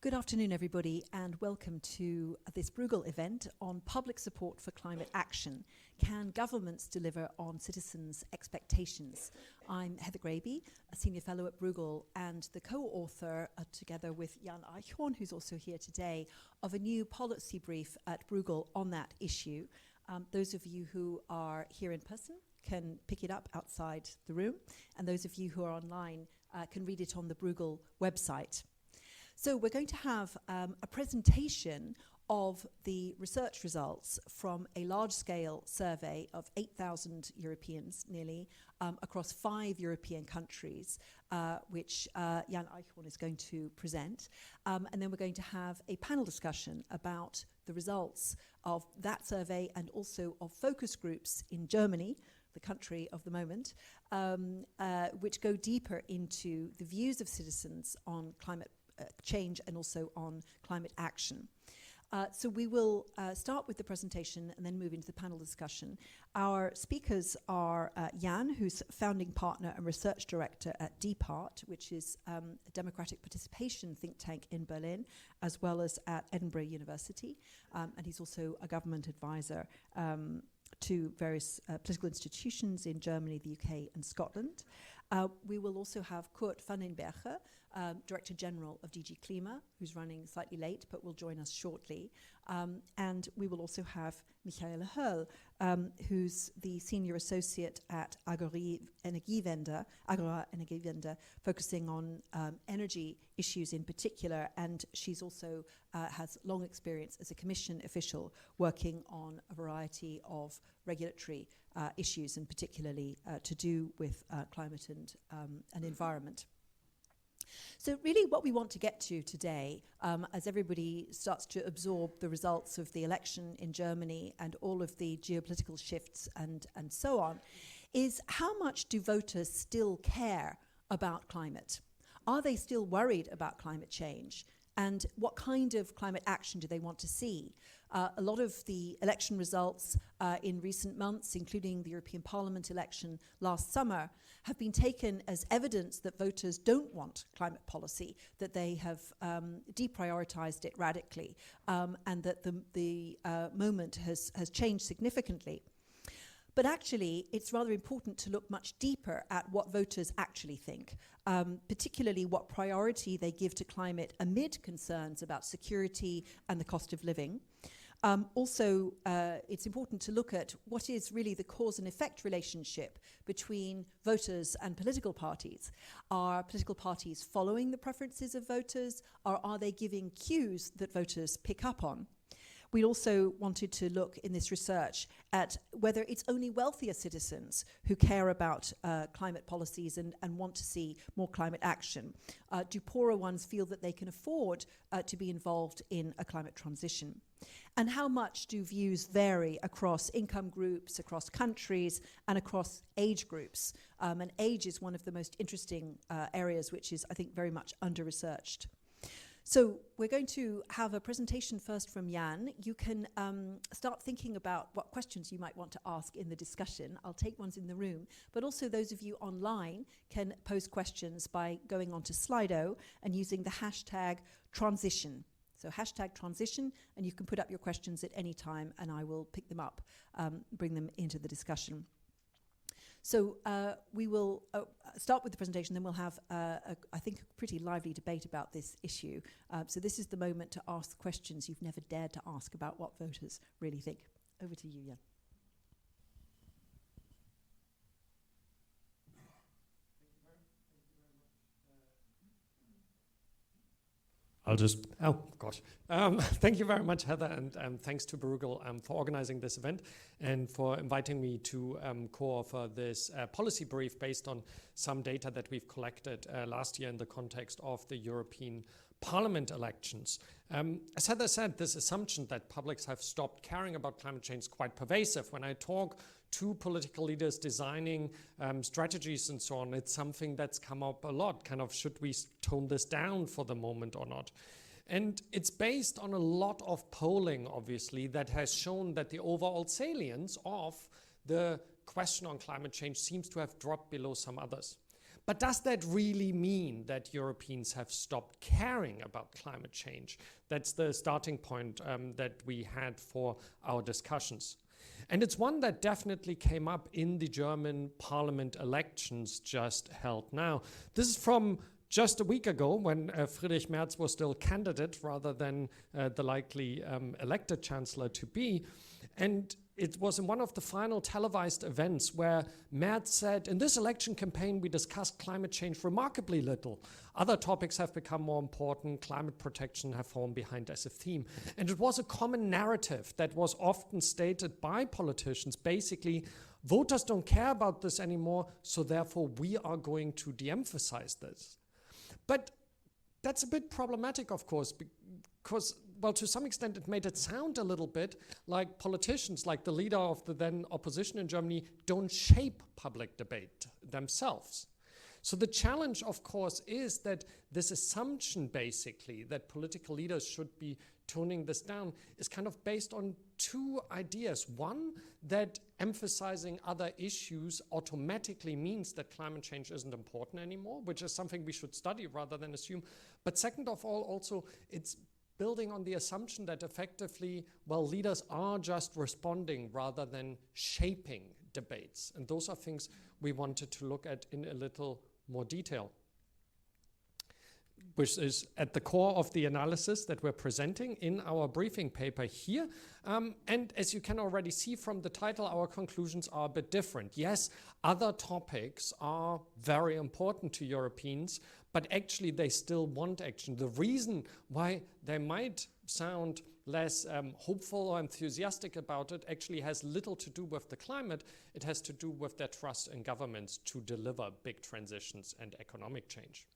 Good afternoon, everybody, and welcome to this Bruegel event on public support for climate action. Can governments deliver on citizens' expectations? I'm Heather Graby, a senior fellow at Bruegel and the co-author, together with Jan Eichhorn, who's also here today, of a new policy brief at Bruegel on that issue. Those of you who are here in person can pick it up outside the room, and those of you who are online can read it on the Bruegel website. So we're going to have a presentation of the research results from a large-scale survey of 8,000 Europeans, nearly, across 5 European countries, which Jan Eichhorn is going to present. And then we're going to have a panel discussion about the results of that survey and also of focus groups in Germany, the country of the moment, which go deeper into the views of citizens on climate change and also on climate action. So we will start with the presentation and then move into the panel discussion. Our speakers are Jan, who's founding partner and research director at DPART, which is a democratic participation think tank in Berlin, as well as at Edinburgh University. And he's also a government advisor to various political institutions in Germany, the UK, and Scotland. We will also have Kurt van den Berge, Director General of DG Klima, who's running slightly late, but will join us shortly. And we will also have Michaela Höll, who's the Senior Associate at Agora Energiewende, focusing on energy issues in particular, and she's also has long experience as a Commission official working on a variety of regulatory issues, and particularly to do with climate and environment. So really what we want to get to today, as everybody starts to absorb the results of the election in Germany and all of the geopolitical shifts and so on, is how much do voters still care about climate? Are they still worried about climate change? And what kind of climate action do they want to see? A lot of the election results in recent months, including the European Parliament election last summer, have been taken as evidence that voters don't want climate policy, that they have deprioritized it radically, and that the moment has changed significantly. But actually, it's rather important to look much deeper at what voters actually think, particularly what priority they give to climate amid concerns about security and the cost of living. Also, it's important to look at what is really the cause and effect relationship between voters and political parties. Are political parties following the preferences of voters, or are they giving cues that voters pick up on? We also wanted to look in this research at whether it's only wealthier citizens who care about climate policies and want to see more climate action. Do poorer ones feel that they can afford to be involved in a climate transition? And how much do views vary across income groups, across countries, and across age groups? And age is one of the most interesting areas, which is, I think, very much under-researched. So we're going to have a presentation first from Jan. You can start thinking about what questions you might want to ask in the discussion. I'll take ones in the room, but also those of you online can pose questions by going onto Slido and using the hashtag transition. So hashtag transition, and you can put up your questions at any time and I will pick them up, bring them into the discussion. So we will start with the presentation, then we'll have, I think, a pretty lively debate about this issue. So this is the moment to ask questions you've never dared to ask about what voters really think. Over to you, Jan. Thank you very much, Heather, and thanks to Bruegel for organizing this event and for inviting me to co-author this policy brief based on some data that we've collected last year in the context of the European Parliament elections. As Heather said, this assumption that publics have stopped caring about climate change is quite pervasive. When I talk to political leaders designing strategies and so on, it's something that's come up a lot. Kind of, should we tone this down for the moment or not? And it's based on a lot of polling, obviously, that has shown that the overall salience of the question on climate change seems to have dropped below some others. But does that really mean that Europeans have stopped caring about climate change? That's the starting point that we had for our discussions. And it's one that definitely came up in the German parliament elections just held now. This is from just a week ago when Friedrich Merz was still candidate rather than the likely elected chancellor to be. And it was in one of the final televised events where Merz said, in this election campaign, we discussed climate change remarkably little. Other topics have become more important. Climate protection have fallen behind as a theme. And it was a common narrative that was often stated by politicians. Basically, voters don't care about this anymore, so therefore we are going to de-emphasize this. But that's a bit problematic, of course, because, well, to some extent it made it sound a little bit like politicians, like the leader of the then opposition in Germany, don't shape public debate themselves. So the challenge, of course, is that this assumption, basically, that political leaders should be toning this down is kind of based on two ideas. One, that emphasizing other issues automatically means that climate change isn't important anymore, which is something we should study rather than assume. But second of all, also, it's building on the assumption that effectively, well, leaders are just responding rather than shaping debates. And those are things we wanted to look at in a little more detail, which is at the core of the analysis that we're presenting in our briefing paper here. And as you can already see from the title, our conclusions are a bit different. Yes, other topics are very important to Europeans, but actually they still want action. The reason why they might sound less hopeful or enthusiastic about it actually has little to do with the climate. It has to do with their trust in governments to deliver big transitions and economic change.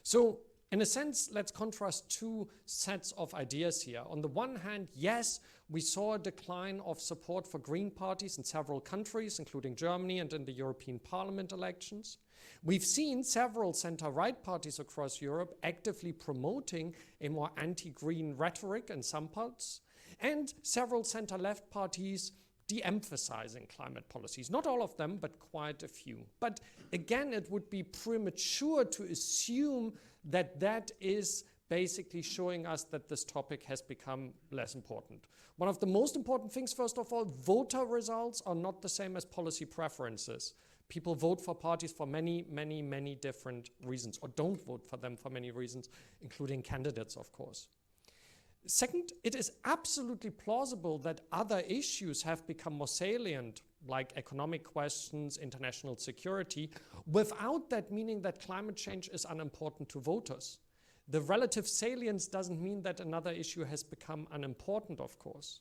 So in a sense, let's contrast two sets of ideas here. On the one hand, yes, we saw a decline of support for green parties in several countries, including Germany and in the European Parliament elections. We've seen several center-right parties across Europe actively promoting a more anti-green rhetoric in some parts, and several center-left parties de-emphasizing climate policies. Not all of them, but quite a few. But again, it would be premature to assume that that is basically showing us that this topic has become less important. One of the most important things, first of all, voter results are not the same as policy preferences. People vote for parties for many, many, many different reasons, or don't vote for them for many reasons, including candidates, of course. Second, it is absolutely plausible that other issues have become more salient, like economic questions, international security, without that meaning that climate change is unimportant to voters. The relative salience doesn't mean that another issue has become unimportant, of course.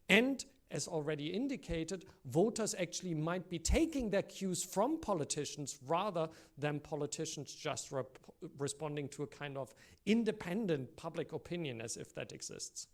And as already indicated, voters actually might be taking their cues from politicians rather than politicians just responding to a kind of independent public opinion as if that exists.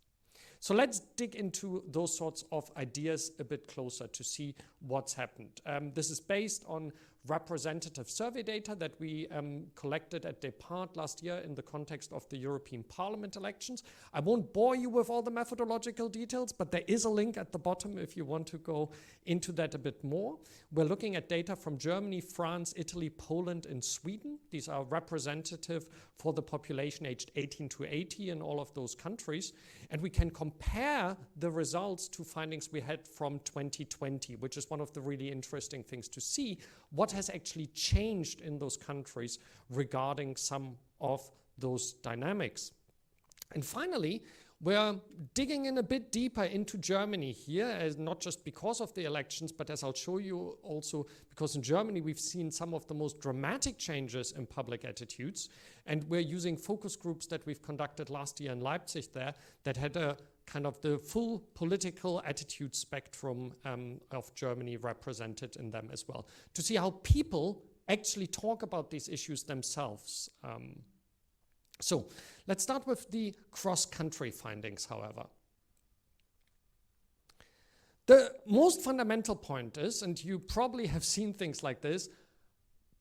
So let's dig into those sorts of ideas a bit closer to see what's happened. This is based on representative survey data that we collected at Depart last year in the context of the European Parliament elections. I won't bore you with all the methodological details, but there is a link at the bottom if you want to go into that a bit more. We're looking at data from Germany, France, Italy, Poland, and Sweden. These are representative for the population aged 18 to 80 in all of those countries. And we can compare the results to findings we had from 2020, which is one of the really interesting things to see. What has actually changed in those countries regarding some of those dynamics? And finally, we're digging in a bit deeper into Germany here, as not just because of the elections, but as I'll show you also because in Germany we've seen some of the most dramatic changes in public attitudes, and we're using focus groups that we've conducted last year in Leipzig there that had a kind of the full political attitude spectrum of Germany represented in them as well, to see how people actually talk about these issues themselves. So let's start with the cross-country findings, however. The most fundamental point is, and you probably have seen things like this,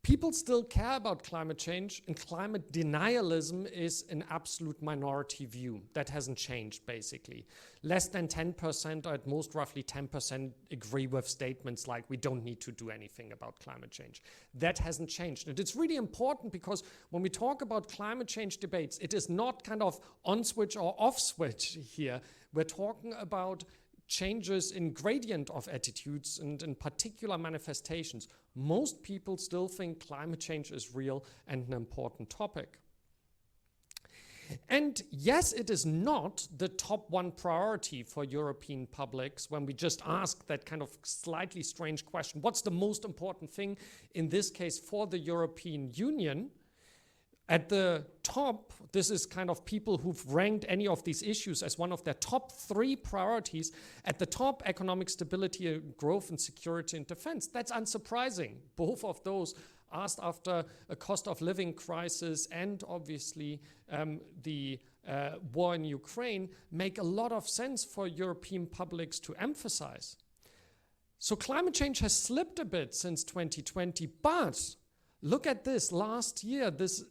People still care about climate change, and climate denialism is an absolute minority view. That hasn't changed, basically. Less than 10%, or at most roughly 10%, agree with statements like, we don't need to do anything about climate change. That hasn't changed. And it's really important because when we talk about climate change debates, it is not kind of on switch or off switch here. We're talking about changes in gradient of attitudes and in particular manifestations. Most people still think climate change is real and an important topic. And yes, it is not the top one priority for European publics when we just ask that kind of slightly strange question, what's the most important thing in this case for the European Union? At the top, this is kind of people who've ranked any of these issues as one of their top 3 priorities. At the top, economic stability, growth, and security and defense. That's unsurprising. Both of those asked after a cost of living crisis and obviously the war in Ukraine make a lot of sense for European publics to emphasize. So climate change has slipped a bit since 2020, but look at this last year, this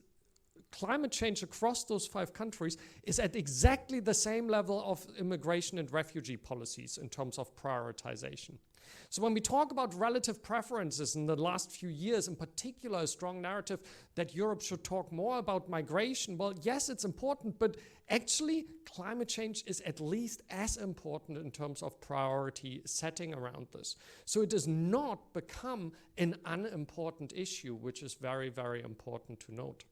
climate change across those 5 countries is at exactly the same level of immigration and refugee policies in terms of prioritization. So when we talk about relative preferences in the last few years, in particular a strong narrative that Europe should talk more about migration, well, yes, it's important, but actually climate change is at least as important in terms of priority setting around this. So it does not become an unimportant issue, which is very, very important to note.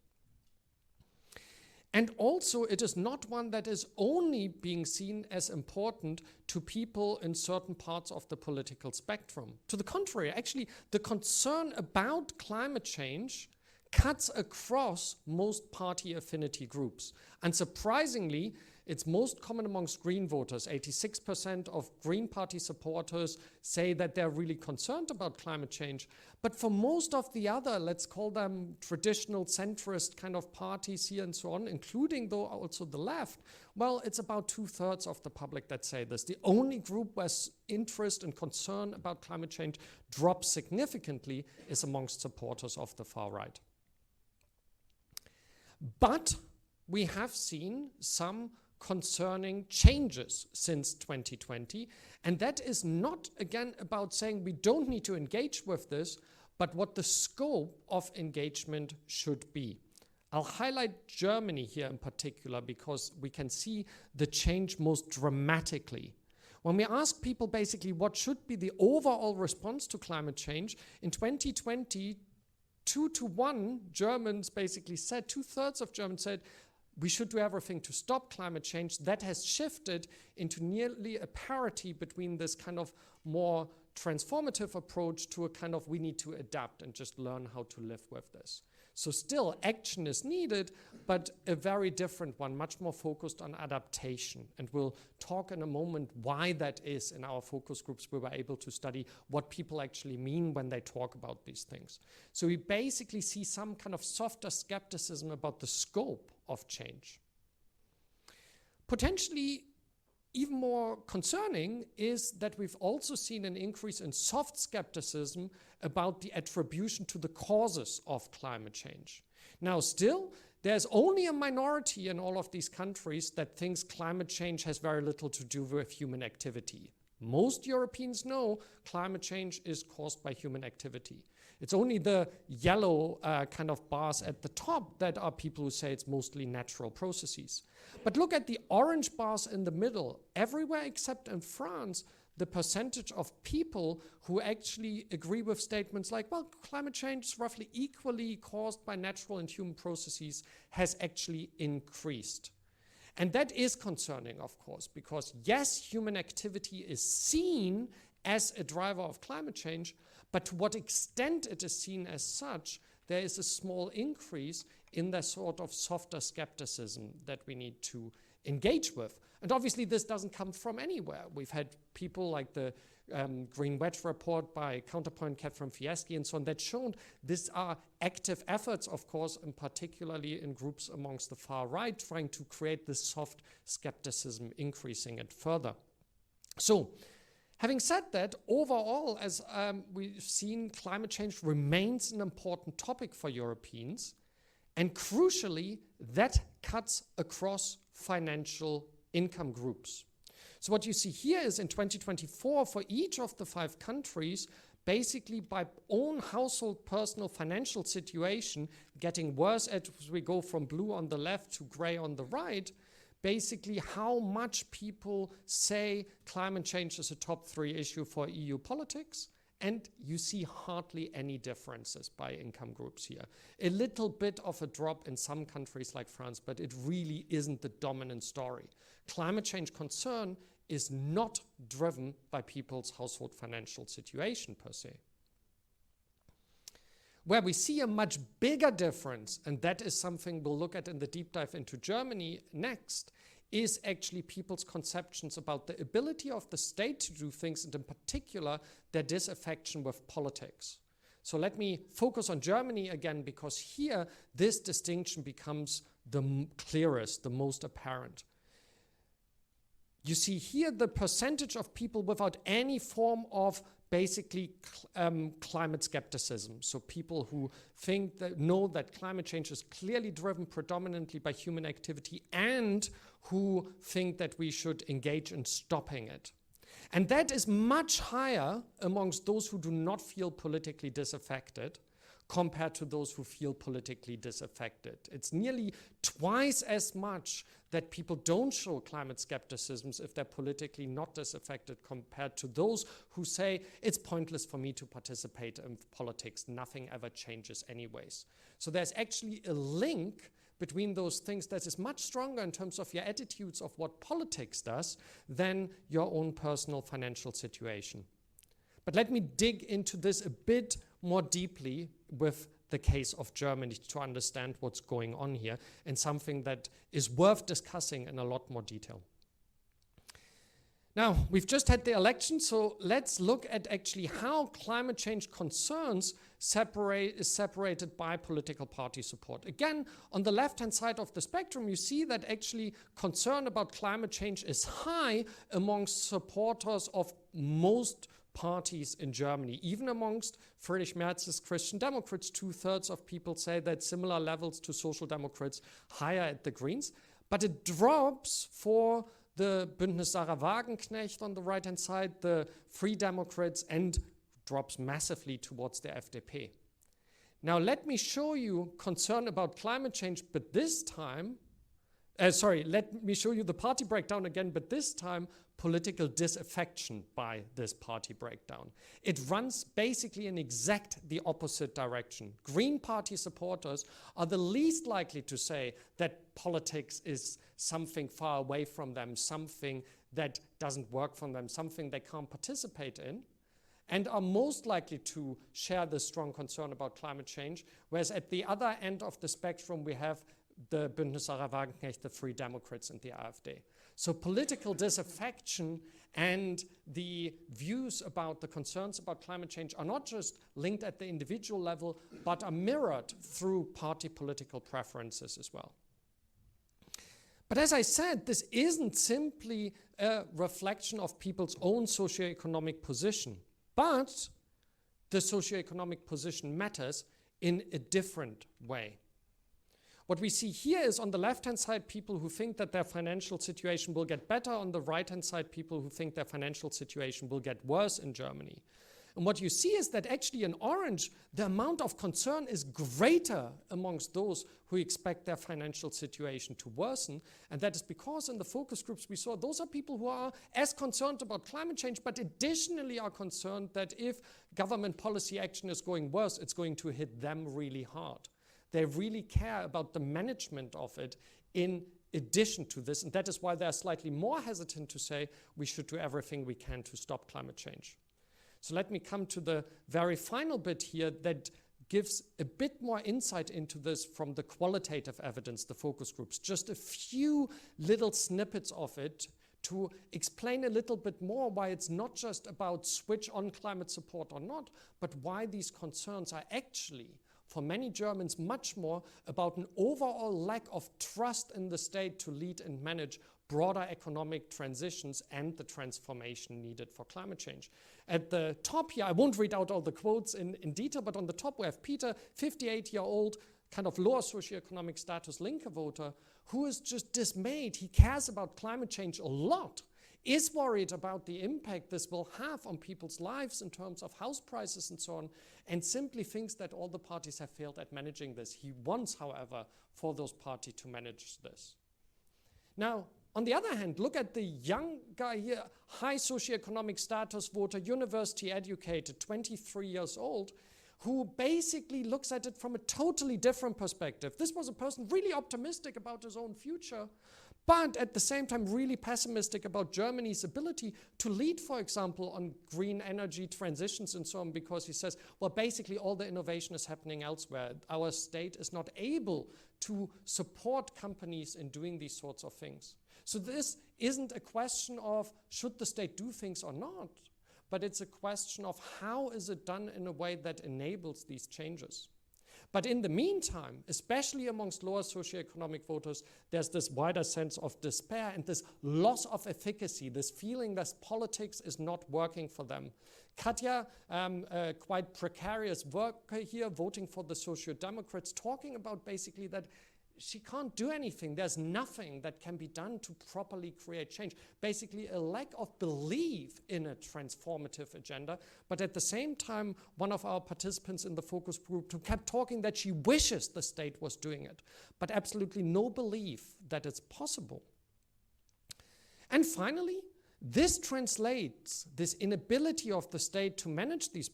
And also, it is not one that is only being seen as important to people in certain parts of the political spectrum. To the contrary, actually, the concern about climate change cuts across most party affinity groups. And surprisingly, it's most common amongst Green voters. 86% of Green Party supporters say that they're really concerned about climate change. But for most of the other, let's call them traditional centrist kind of parties here and so on, including though also the left, well, it's about 2/3 of the public that say this. The only group where interest and concern about climate change drops significantly is amongst supporters of the far right. But we have seen some concerning changes since 2020, and that is not again about saying we don't need to engage with this, but what the scope of engagement should be. I'll highlight Germany here in particular because we can see the change most dramatically. When we ask people basically what should be the overall response to climate change, in 2020, 2-1 Germans basically said, 2/3 of Germans said, we should do everything to stop climate change. That has shifted into nearly a parity between this kind of more transformative approach to a kind of we need to adapt and just learn how to live with this. So still action is needed, but a very different one, much more focused on adaptation. And we'll talk in a moment why that is. In our focus groups, we were able to study what people actually mean when they talk about these things. So we basically see some kind of softer skepticism about the scope of change. Potentially even more concerning is that we've also seen an increase in soft skepticism about the attribution to the causes of climate change. Now, still, there's only a minority in all of these countries that thinks climate change has very little to do with human activity. Most Europeans know climate change is caused by human activity. It's only the yellow kind of bars at the top that are people who say it's mostly natural processes. But look at the orange bars in the middle. Everywhere except in France, the percentage of people who actually agree with statements like, well, climate change is roughly equally caused by natural and human processes has actually increased. And that is concerning, of course, because yes, human activity is seen as a driver of climate change, but to what extent it is seen as such, there is a small increase in the sort of softer skepticism that we need to engage with. And obviously this doesn't come from anywhere. We've had people like the Green Wedge report by Counterpoint, Catherine Fieschi and so on that shown these are active efforts, of course, and particularly in groups amongst the far right, trying to create this soft skepticism, increasing it further. So, Having said that, overall, as we've seen, climate change remains an important topic for Europeans, and crucially, that cuts across financial income groups. So what you see here is in 2024, for each of the 5 countries, basically by own household personal financial situation getting worse as we go from blue on the left to gray on the right, basically how much people say climate change is a top 3 issue for EU politics, and you see hardly any differences by income groups here. A little bit of a drop in some countries like France, but it really isn't the dominant story. Climate change concern is not driven by people's household financial situation per se. Where we see a much bigger difference, and that is something we'll look at in the deep dive into Germany next, is actually people's conceptions about the ability of the state to do things, and in particular, their disaffection with politics. So let me focus on Germany again, because here this distinction becomes the clearest, the most apparent. You see here the percentage of people without any form of basically climate skepticism. So people who know that climate change is clearly driven predominantly by human activity and who think that we should engage in stopping it. And that is much higher amongst those who do not feel politically disaffected compared to those who feel politically disaffected. It's nearly twice as much that people don't show climate skepticisms if they're politically not disaffected compared to those who say it's pointless for me to participate in politics, nothing ever changes anyways. So there's actually a link between those things that is much stronger in terms of your attitudes of what politics does than your own personal financial situation. But let me dig into this a bit more deeply with the case of Germany to understand what's going on here, and something that is worth discussing in a lot more detail. Now, we've just had the election, so let's look at actually how climate change concerns is separated by political party support. Again, on the left-hand side of the spectrum, you see that actually concern about climate change is high amongst supporters of most parties in Germany. Even amongst Friedrich Merz's Christian Democrats, 2/3 of people say that similar levels to Social Democrats, higher at the Greens. But it drops for the Bündnis Sarah Wagenknecht on the right-hand side, the Free Democrats, and drops massively towards the FDP. Now let me show you concern about climate change, but this time, let me show you the party breakdown again, but this time political disaffection by this party breakdown. It runs basically in the opposite direction. Green Party supporters are the least likely to say that politics is something far away from them, something that doesn't work for them, something they can't participate in, and are most likely to share the strong concern about climate change, whereas at the other end of the spectrum we have the Bündnis Sarah Wagenknecht, the Free Democrats, and the AfD. So political disaffection and the views about the concerns about climate change are not just linked at the individual level, but are mirrored through party political preferences as well. But as I said, this isn't simply a reflection of people's own socioeconomic position, but the socioeconomic position matters in a different way. What we see here is on the left-hand side, people who think that their financial situation will get better. On the right-hand side, people who think their financial situation will get worse in Germany. And what you see is that actually in orange, the amount of concern is greater amongst those who expect their financial situation to worsen. And that is because in the focus groups we saw, those are people who are as concerned about climate change, but additionally are concerned that if government policy action is going worse, it's going to hit them really hard. They really care about the management of it in addition to this, and that is why they're slightly more hesitant to say we should do everything we can to stop climate change. So let me come to the very final bit here that gives a bit more insight into this from the qualitative evidence, the focus groups. Just a few little snippets of it to explain a little bit more why it's not just about switch on climate support or not, but why these concerns are actually, for many Germans much more about an overall lack of trust in the state to lead and manage broader economic transitions and the transformation needed for climate change. At the top here, I won't read out all the quotes in detail, but on the top we have Peter, 58-year-old, kind of lower socioeconomic status Linke voter, who is just dismayed. He cares about climate change a lot, is worried about the impact this will have on people's lives in terms of house prices and so on, and simply thinks that all the parties have failed at managing this. He wants, however, for those parties to manage this. Now, on the other hand, look at the young guy here, high socioeconomic status voter, university educated, 23 years old, who basically looks at it from a totally different perspective. This was a person really optimistic about his own future, but at the same time really pessimistic about Germany's ability to lead, for example, on green energy transitions and so on, because he says, well, basically all the innovation is happening elsewhere. Our state is not able to support companies in doing these sorts of things. So this isn't a question of should the state do things or not, but it's a question of how is it done in a way that enables these changes. But in the meantime, especially amongst lower socioeconomic voters, there's this wider sense of despair and this loss of efficacy, this feeling that politics is not working for them. Katja, quite precarious worker here, voting for the Social Democrats, talking about basically that she can't do anything. There's nothing that can be done to properly create change. Basically a lack of belief in a transformative agenda. But at the same time, one of our participants in the focus group who kept talking that she wishes the state was doing it, but absolutely no belief that it's possible. And finally, this translates, this inability of the state to manage these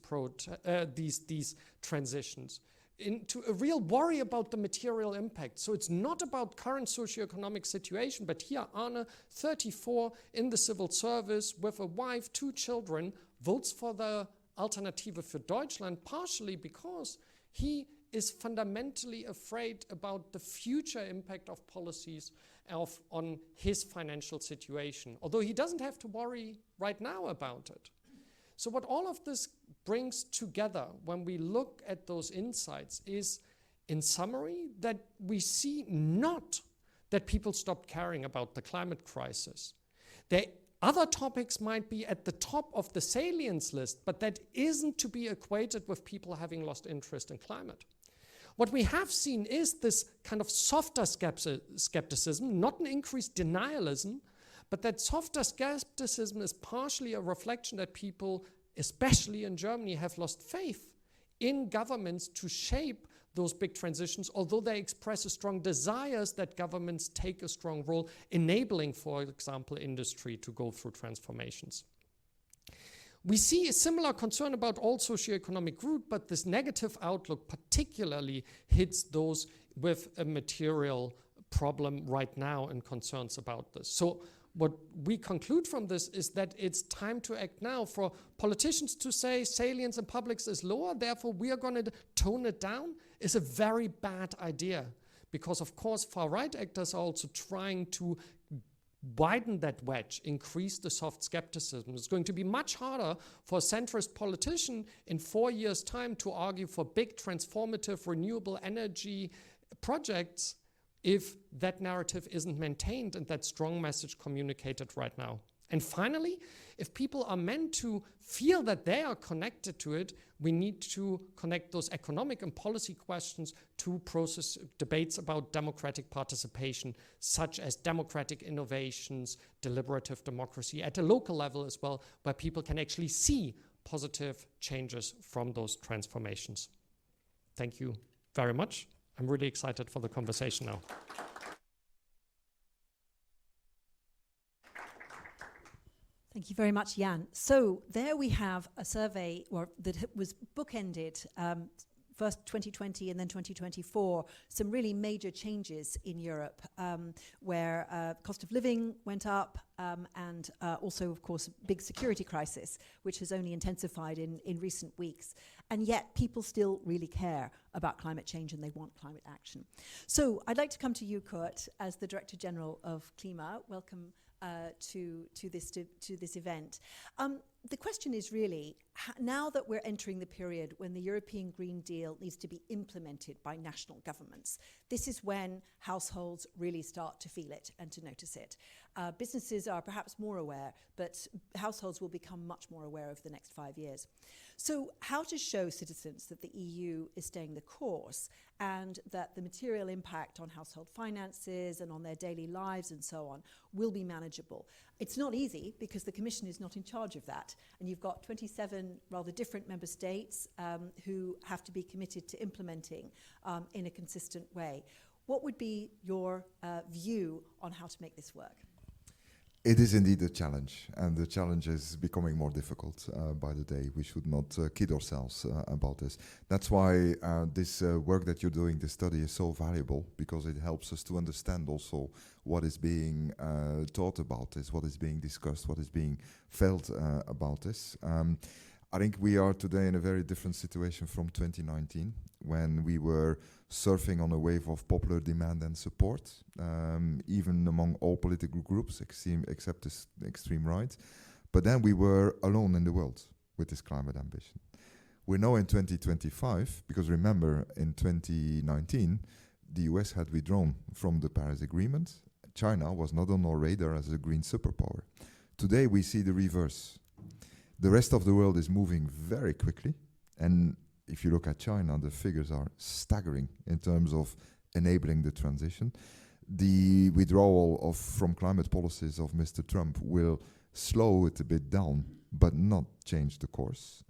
transitions into a real worry about the material impact. So it's not about current socioeconomic situation, but here Arne, 34, in the civil service with a wife, 2 children, votes for the Alternative für Deutschland, partially because he is fundamentally afraid about the future impact of policies on his financial situation, although he doesn't have to worry right now about it. So what all of this brings together when we look at those insights is, in summary, that we see not that people stop caring about the climate crisis. Other topics might be at the top of the salience list, but that isn't to be equated with people having lost interest in climate. What we have seen is this kind of softer skepticism, not an increased denialism, but that softer skepticism is partially a reflection that people, especially in Germany, have lost faith in governments to shape those big transitions, although they express a strong desire that governments take a strong role, enabling, for example, industry to go through transformations. We see a similar concern about all socioeconomic groups, but this negative outlook particularly hits those with a material problem right now and concerns about this. So what we conclude from this is that it's time to act now for politicians to say salience in publics is lower, therefore we are going to tone it down, is a very bad idea. Because of course far-right actors are also trying to widen that wedge, increase the soft skepticism. It's going to be much harder for a centrist politician in 4 years' time to argue for big transformative renewable energy projects if that narrative isn't maintained and that strong message communicated right now. And finally, if people are meant to feel that they are connected to it, we need to connect those economic and policy questions to process debates about democratic participation, such as democratic innovations, deliberative democracy at a local level as well, where people can actually see positive changes from those transformations. Thank you very much. I'm really excited for the conversation now. Thank you very much, Jan. So there we have a survey that was bookended, first 2020 and then 2024, some really major changes in Europe where cost of living went up and also, of course, big security crisis, which has only intensified in recent weeks. And yet people still really care about climate change and they want climate action. So I'd like to come to you, Kurt, as the Director General of Klima. Welcome to this event. The question is really, now that we're entering the period when the European Green Deal needs to be implemented by national governments, this is when households really start to feel it and to notice it. Businesses are perhaps more aware, but households will become much more aware over the next 5 years. So how to show citizens that the EU is staying the course and that the material impact on household finances and on their daily lives and so on will be manageable. It's not easy because the Commission is not in charge of that. And you've got 27 rather different member states who have to be committed to implementing in a consistent way. What would be your view on how to make this work? It is indeed a challenge, and the challenge is becoming more difficult by the day. We should not kid ourselves about this. That's why this work that you're doing, this study, is so valuable, because it helps us to understand also what is being taught about this, what is being discussed, what is being felt about this. I think we are today in a very different situation from 2019, when we were surfing on a wave of popular demand and support, even among all political groups, except the extreme right. But then we were alone in the world with this climate ambition. We're now in 2025, because remember, in 2019, the US had withdrawn from the Paris Agreement. China was not on our radar as a green superpower. Today we see the reverse. The rest of the world is moving very quickly, and if you look at China, the figures are staggering in terms of enabling the transition. The withdrawal from climate policies of Mr. Trump will slow it a bit down, but not change the course.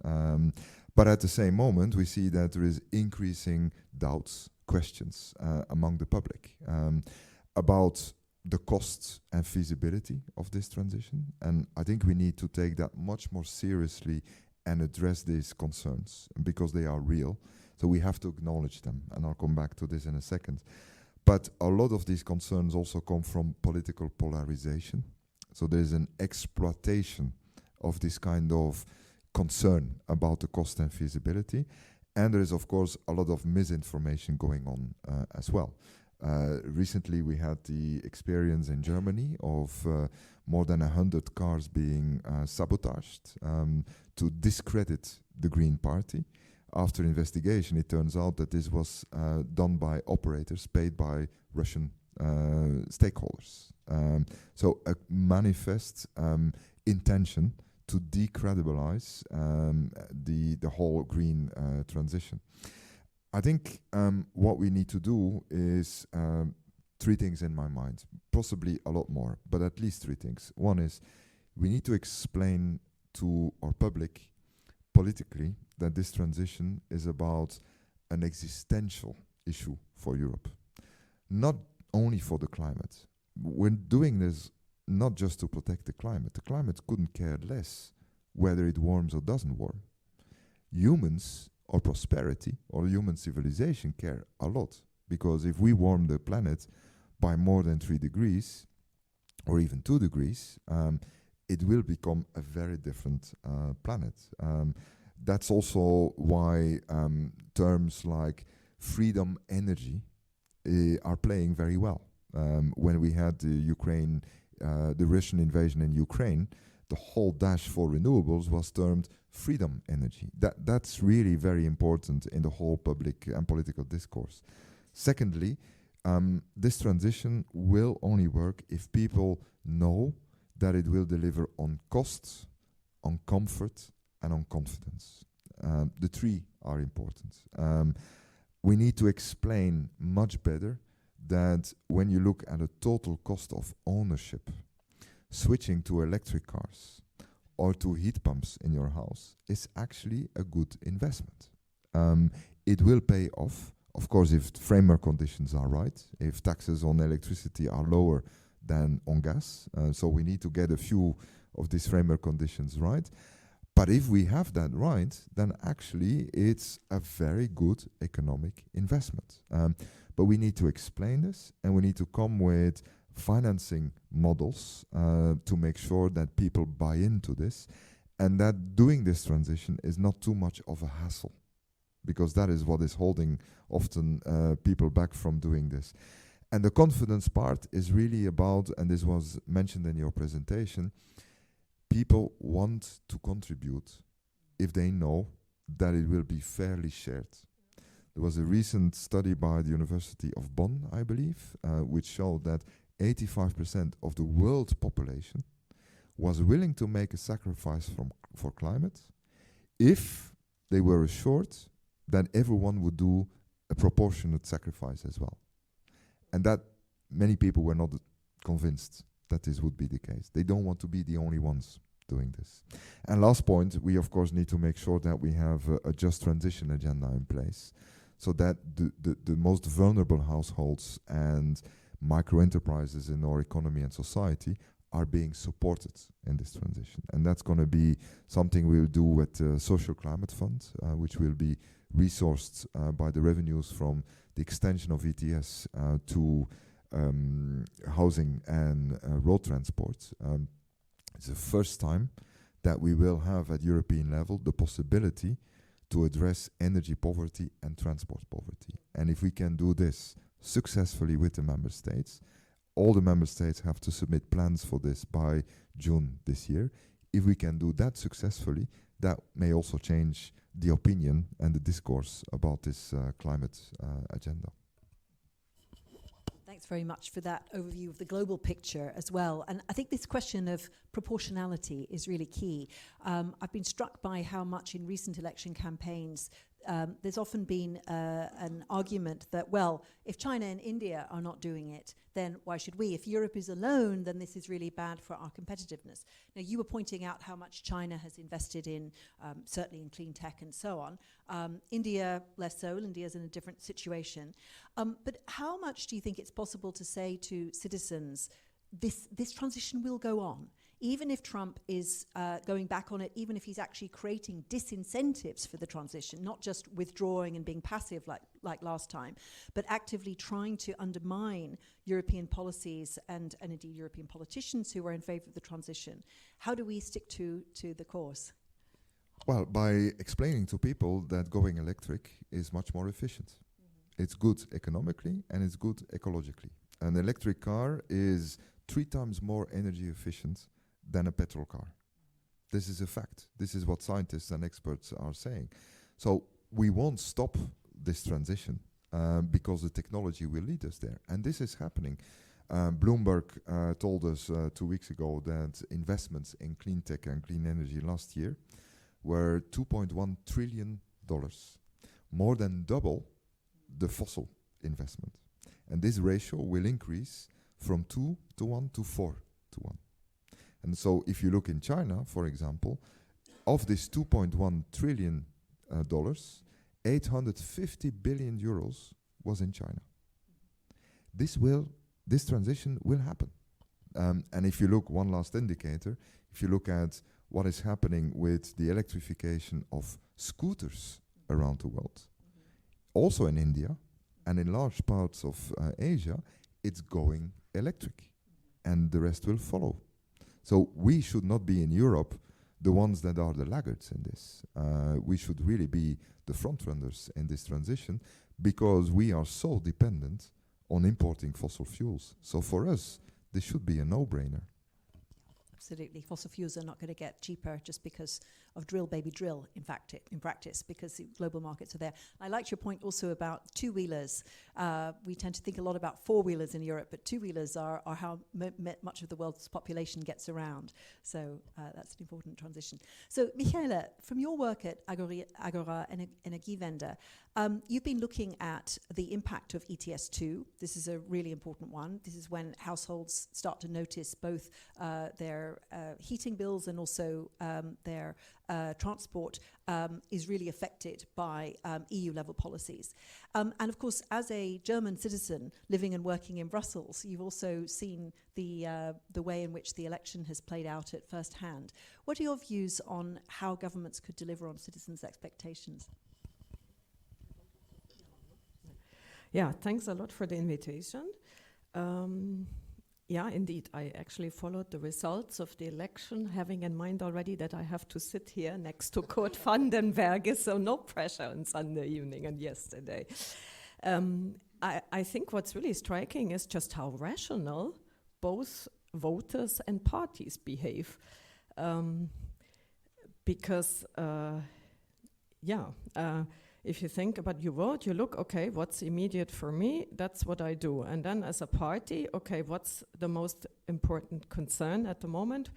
But at the same moment, we see that there is increasing doubts, questions among the public about the costs and feasibility of this transition. And I think we need to take that much more seriously and address these concerns, because they are real. So we have to acknowledge them, and I'll come back to this in a second. But a lot of these concerns also come from political polarization. So there's an exploitation of this kind of concern about the cost and feasibility. And there is, of course, a lot of misinformation going on as well. Recently, we had the experience in Germany of more than 100 cars being sabotaged to discredit the Green Party. After investigation, it turns out that this was done by operators paid by Russian stakeholders. So a manifest intention to decredibilize the whole green transition. I think what we need to do is three things in my mind, possibly a lot more, but at least three things. One is we need to explain to our public politically that this transition is about an existential issue for Europe, not only for the climate. We're doing this not just to protect the climate. The climate couldn't care less whether it warms or doesn't warm. Humans or prosperity or human civilization care a lot, because if we warm the planet by more than 3 degrees or even 2 degrees, it will become a very different planet. That's also why terms like freedom energy are playing very well. When we had the Russian invasion in Ukraine, the whole dash for renewables was termed freedom energy. That's really very important in the whole public and political discourse. Secondly, this transition will only work if people know that it will deliver on costs, on comfort, and on confidence. The three are important. We need to explain much better that when you look at a total cost of ownership, switching to electric cars or to heat pumps in your house is actually a good investment. It will pay off, of course, if framework conditions are right, if taxes on electricity are lower than on gas. So we need to get a few of these framework conditions right. But if we have that right, then actually it's a very good economic investment. But we need to explain this, and we need to come with financing models to make sure that people buy into this, and that doing this transition is not too much of a hassle. because that is what is holding often people back from doing this. And the confidence part is really about, and this was mentioned in your presentation, people want to contribute if they know that it will be fairly shared. There was a recent study by the University of Bonn, I believe, which showed that 85% of the world population was willing to make a sacrifice for climate if they were assured that everyone would do a proportionate sacrifice as well. And that many people were not convinced that this would be the case. They don't want to be the only ones doing this. And last point, we of course need to make sure that we have a just transition agenda in place so that the most vulnerable households and micro enterprises in our economy and society are being supported in this transition. And that's going to be something we'll do with the Social Climate Fund, which will be resourced by the revenues from the extension of ETS to housing and road transport. It's the first time that we will have at European level the possibility to address energy poverty and transport poverty. And if we can do this successfully with the member states, all the member states have to submit plans for this by June this year. If we can do that successfully, that may also change the opinion and the discourse about this climate agenda. Thanks very much for that overview of the global picture as well. And I think this question of proportionality is really key. I've been struck by how much in recent election campaigns there's often been an argument that, well, if China and India are not doing it, then why should we? If Europe is alone, then this is really bad for our competitiveness. Now, you were pointing out how much China has invested in, certainly in clean tech and so on. India, less so. India's in a different situation. But how much do you think it's possible to say to citizens, this transition will go on? Even if Trump is going back on it, even if he's actually creating disincentives for the transition, not just withdrawing and being passive like last time, but actively trying to undermine European policies and indeed European politicians who are in favor of the transition. How do we stick to the course? Well, by explaining to people that going electric is much more efficient. Mm-hmm. It's good economically and it's good ecologically. An electric car is 3 times more energy efficient than a petrol car. This is a fact. This is what scientists and experts are saying. So we won't stop this transition because the technology will lead us there. And this is happening. Bloomberg told us 2 weeks ago that investments in clean tech and clean energy last year were $2.1 trillion, more than double the fossil investment. And this ratio will increase from 2 to 1 to 4 to 1. And so if you look in China, for example, of this $2.1 trillion, 850 billion euros was in China. This transition will happen. And if you look, one last indicator, if you look at what is happening with the electrification of scooters around the world, also in India and in large parts of Asia, it's going electric, and the rest will follow. So we should not be in Europe the ones that are the laggards in this. We should really be the front runners in this transition because we are so dependent on importing fossil fuels. So for us, this should be a no-brainer. Absolutely. Fossil fuels are not going to get cheaper just because of drill, baby, drill, in practice, because the global markets are there. I liked your point also about two-wheelers. We tend to think a lot about four-wheelers in Europe, but two-wheelers are how much of the world's population gets around. So that's an important transition. So, Michaela, from your work at Agora Energiewende, you've been looking at the impact of ETS2. This is a really important one. This is when households start to notice both their heating bills and also their transport is really affected by EU-level policies. And of course, as a German citizen living and working in Brussels, you've also seen the way in which the election has played out at first hand. What are your views on how governments could deliver on citizens' expectations? Yeah, thanks a lot for the invitation. Yeah, indeed. I actually followed the results of the election, having in mind already that I have to sit here next to Kurt Vandenberg, so no pressure on Sunday evening and yesterday. I think what's really striking is just how rational both voters and parties behave. Because, if you think about your vote, you look, okay, what's immediate for me? That's what I do. And then as a party, okay, what's the most important concern at the moment?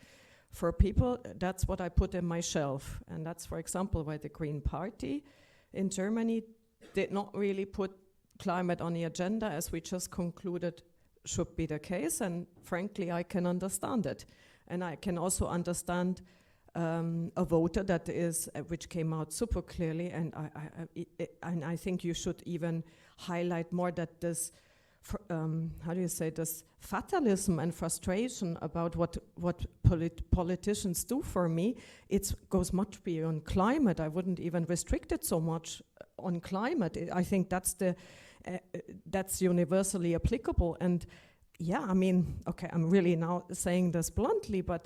For people, that's what I put in my shelf. And that's, for example, why the Green Party in Germany did not really put climate on the agenda, as we just concluded should be the case. And frankly, I can understand it. And I can also understand a voter that is, which came out super clearly, and I think you should even highlight more that this, this fatalism and frustration about what politicians do for me, it goes much beyond climate. I wouldn't even restrict it so much on climate. I think that's universally applicable. And yeah, I mean, okay, I'm really now saying this bluntly, but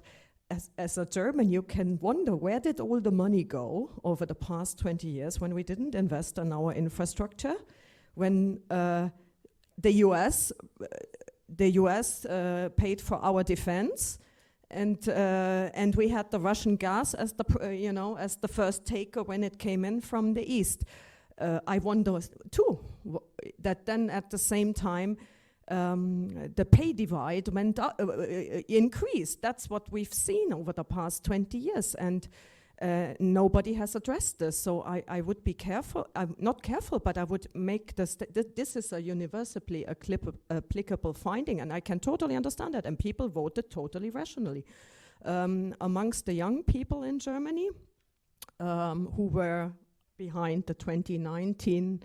as a German, you can wonder, where did all the money go over the past 20 years when we didn't invest in our infrastructure, when the US paid for our defense, and we had the Russian gas as the first taker when it came in from the east. I wonder too that then at the same time the pay divide went increased. That's what we've seen over the past 20 years, and nobody has addressed this. So I would be careful. I'm not careful, but I would make this. This is a universally applicable finding, and I can totally understand that. And people voted totally rationally. Amongst the young people in Germany who were behind the 2019,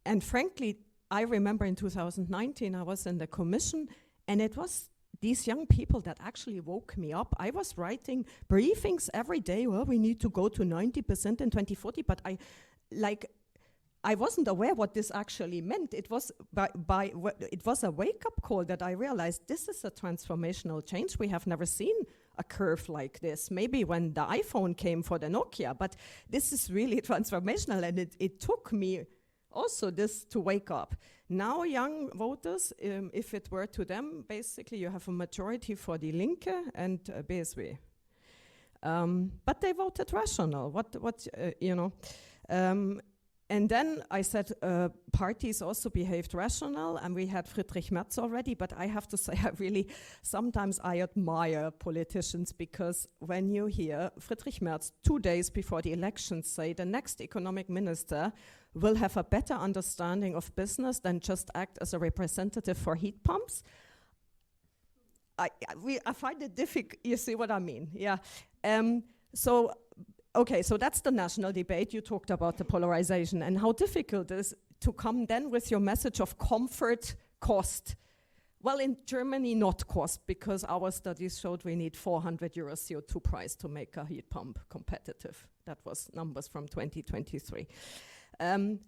and frankly, I remember in 2019, I was in the commission, and it was these young people that actually woke me up. I was writing briefings every day. Well, we need to go to 90% in 2040, but I wasn't aware what this actually meant. It was it was a wake-up call that I realized this is a transformational change. We have never seen a curve like this. Maybe when the iPhone came for the Nokia, but this is really transformational, and it took me also this to wake up. Now young voters, if it were to them, basically you have a majority for Die Linke and BSW. But they voted rational, and then I said parties also behaved rational, and we had Friedrich Merz already, but I have to say sometimes I admire politicians, because when you hear Friedrich Merz 2 days before the elections say the next economic minister will have a better understanding of business than just act as a representative for heat pumps, I find it difficult. You see what I mean? Yeah. Okay, so that's the national debate. You talked about the polarization and how difficult it is to come then with your message of comfort, cost. Well, in Germany, not cost, because our studies showed we need 400 euro CO2 price to make a heat pump competitive. That was numbers from 2023.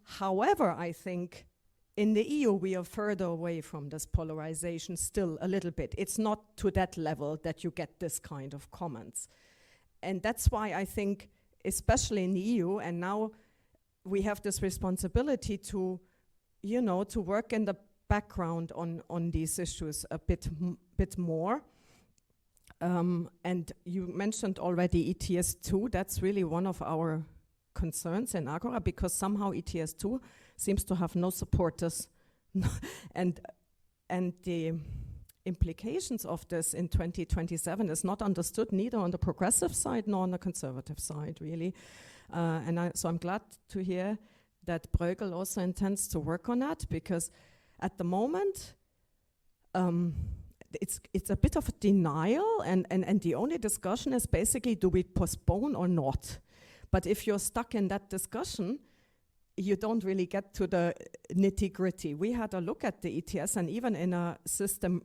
However, I think in the EU, we are further away from this polarization still a little bit. It's not to that level that you get this kind of comments. And that's why I think, especially in the EU, and now we have this responsibility to, to work in the background on these issues a bit more. And you mentioned already ETS2. That's really one of our concerns in Agora, because somehow ETS2 seems to have no supporters. and the implications of this in 2027 is not understood neither on the progressive side nor on the conservative side, really. So I'm glad to hear that Bruegel also intends to work on that, because at the moment it's a bit of a denial, and the only discussion is basically, do we postpone or not? But if you're stuck in that discussion, you don't really get to the nitty-gritty. We had a look at the ETS, and even in a system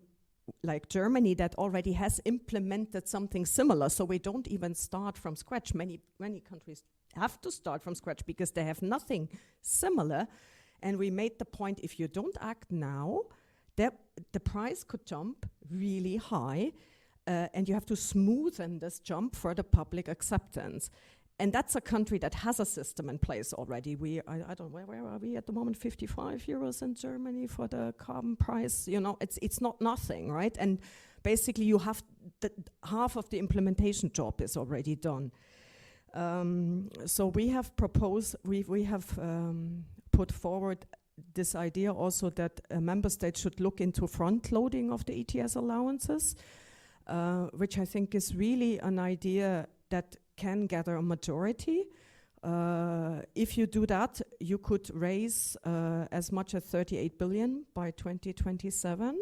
like Germany that already has implemented something similar, so we don't even start from scratch. Many countries have to start from scratch because they have nothing similar. And we made the point, if you don't act now, the price could jump really high, and you have to smoothen this jump for the public acceptance. And that's a country that has a system in place already. I don't know, where are we at the moment? 55 euros in Germany for the carbon price. You know, it's not nothing, right? And basically you have half of the implementation job is already done. So we have proposed, we have put forward this idea also that member states should look into front loading of the ETS allowances, which I think is really an idea that can gather a majority. If you do that, you could raise as much as 38 billion by 2027.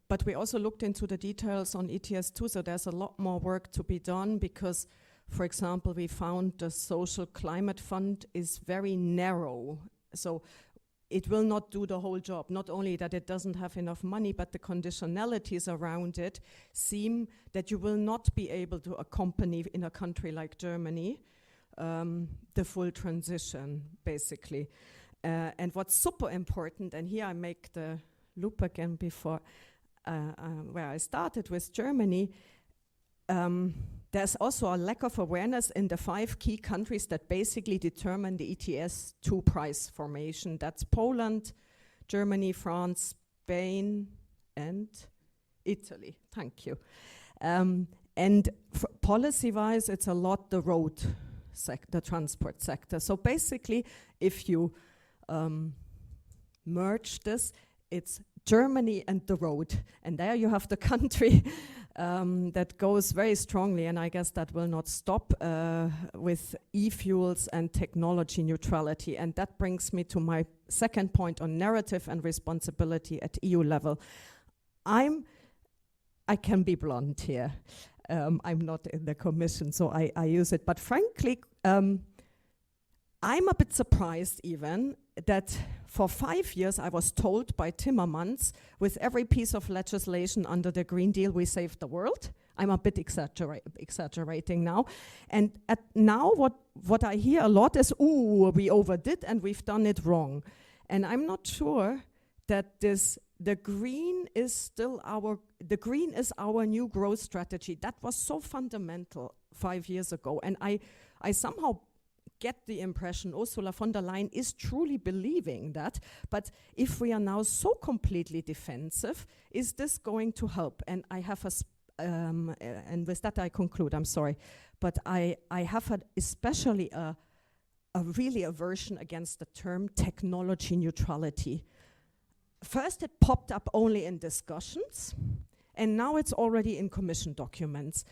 But we also looked into the details on ETS too, so there's a lot more work to be done because, for example, we found the social climate fund is very narrow. So it will not do the whole job. Not only that it doesn't have enough money, but the conditionalities around it seem that you will not be able to accompany in a country like Germany the full transition, basically. And what's super important, and here I make the loop again before where I started with Germany, there's also a lack of awareness in the 5 key countries that basically determine the ETS2 price formation. That's Poland, Germany, France, Spain, and Italy. Thank you. And policy-wise, it's a lot the road sector, transport sector. So basically, if you merge this, it's Germany and the road. And there you have the country that goes very strongly, and I guess that will not stop with e-fuels and technology neutrality. And that brings me to my second point on narrative and responsibility at EU level. I can be blunt here. I'm not in the commission, so I use it. But frankly, I'm a bit surprised even that for 5 years I was told by Timmermans, with every piece of legislation under the Green Deal, we saved the world. I'm a bit exaggerating now. And now what I hear a lot is, ooh, we overdid and we've done it wrong. And I'm not sure that the green is our new growth strategy. That was so fundamental 5 years ago. And I somehow get the impression Ursula von der Leyen is truly believing that. But if we are now so completely defensive, is this going to help? And I have and with that I conclude, I'm sorry. But I have especially a really aversion against the term technology neutrality. First it popped up only in discussions, and now it's already in Commission documents.